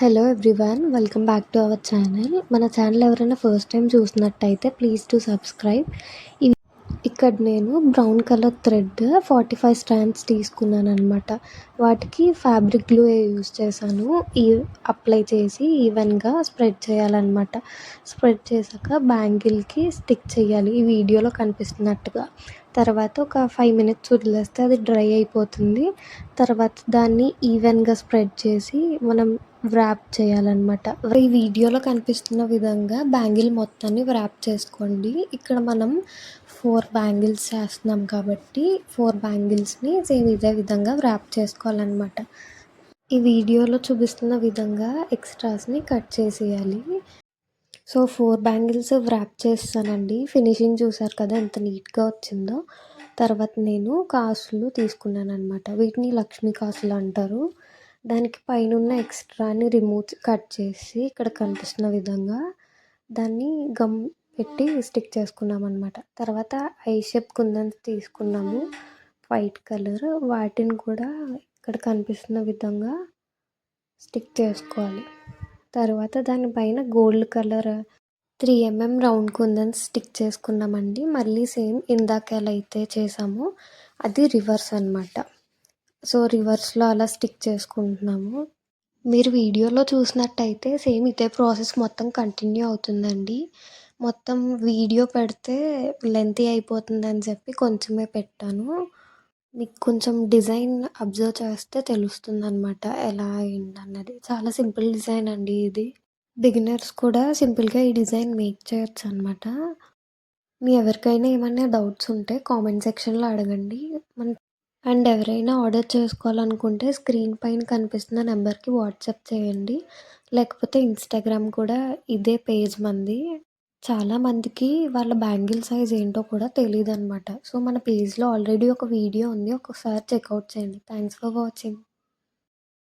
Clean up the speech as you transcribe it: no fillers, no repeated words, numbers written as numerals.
Hello everyone, welcome back to our channel. మన channel ఎవరైనా first time చూసినట్టయితే please to subscribe. ఇక్కడ నేను బ్రౌన్ కలర్ థ్రెడ్ 45 స్ట్రాండ్స్ తీసుకున్నాను అనమాట. వాటికి ఫ్యాబ్రిక్ గ్లూ యూస్ చేశాను. అప్లై చేసి ఈవెన్గా స్ప్రెడ్ చేయాలన్నమాట. స్ప్రెడ్ చేశాక బ్యాంగిల్కి స్టిక్ చేయాలి ఈ వీడియోలో కనిపిస్తున్నట్టుగా. తర్వాత ఒక 5 మినిట్స్ వదిలేస్తే అది డ్రై అయిపోతుంది. తర్వాత దాన్ని ఈవెన్గా స్ప్రెడ్ చేసి మనం వ్రాప్ చేయాలన్నమాట. ఈ వీడియోలో కనిపిస్తున్న విధంగా బ్యాంగిల్ మొత్తాన్ని వ్రాప్ చేసుకోండి. ఇక్కడ మనం 4 బ్యాంగిల్స్ చేస్తున్నాం కాబట్టి 4 బ్యాంగిల్స్ని సేమ్ ఇదే విధంగా వ్రాప్ చేసుకోవాలన్నమాట. ఈ వీడియోలో చూపిస్తున్న విధంగా ఎక్స్ట్రాస్ని కట్ చేసేయాలి. సో 4 బ్యాంగిల్స్ వ్రాప్ చేస్తానండి. ఫినిషింగ్ చూసారు కదా ఎంత నీట్గా వచ్చిందో. తర్వాత నేను కాసులు తీసుకున్నాను అనమాట. వీటిని లక్ష్మీ కాసులు అంటారు. దానికి పైన ఉన్న ఎక్స్ట్రాని కట్ చేసి ఇక్కడ కనిపిస్తున్న విధంగా దాన్ని గమ్ పెట్టి స్టిక్ చేసుకున్నాం అనమాట. తర్వాత ఐ షేప్ కుందన్స్ తీసుకున్నాము వైట్ కలర్. వాటిని కూడా ఇక్కడ కనిపిస్తున్న విధంగా స్టిక్ చేసుకోవాలి. తర్వాత దానిపైన గోల్డ్ కలర్ 3mm రౌండ్ కుందన్స్ స్టిక్ చేసుకున్నామండి. మళ్ళీ సేమ్ ఇందాక ఎలా అయితే చేసామో అది రివర్స్ అనమాట. సో రివర్స్లో అలా స్టిక్ చేసుకుంటున్నాము. మీరు వీడియోలో చూసినట్టయితే సేమ్ ఇదే ప్రాసెస్ మొత్తం కంటిన్యూ అవుతుందండి. మొత్తం వీడియో పెడితే లెంతీ అయిపోతుందని చెప్పి కొంచెమే పెట్టాను. మీకు కొంచెం డిజైన్ అబ్జర్వ్ చేస్తే తెలుస్తుందనమాట ఎలా ఏంటన్నది. చాలా సింపుల్ డిజైన్ అండి ఇది. బిగినర్స్ కూడా సింపుల్గా ఈ డిజైన్ మేక్ చేయొచ్చు అనమాట. మీ ఎవరికైనా ఏమైనా డౌట్స్ ఉంటే కామెంట్ సెక్షన్లో అడగండి. అండ్ ఎవరైనా ఆర్డర్ చేసుకోవాలనుకుంటే స్క్రీన్ పైన కనిపిస్తున్న నెంబర్కి వాట్సాప్ చేయండి. లేకపోతే ఇన్స్టాగ్రామ్ కూడా ఇదే పేజ్ మంది. చాలామందికి వాళ్ళ బ్యాంగిల్ సైజ్ ఏంటో కూడా తెలీదనమాట. సో మన పేజ్లో ఆల్రెడీ ఒక వీడియో ఉంది. ఒకసారి చెక్అవుట్ చేయండి. Thanks for watching.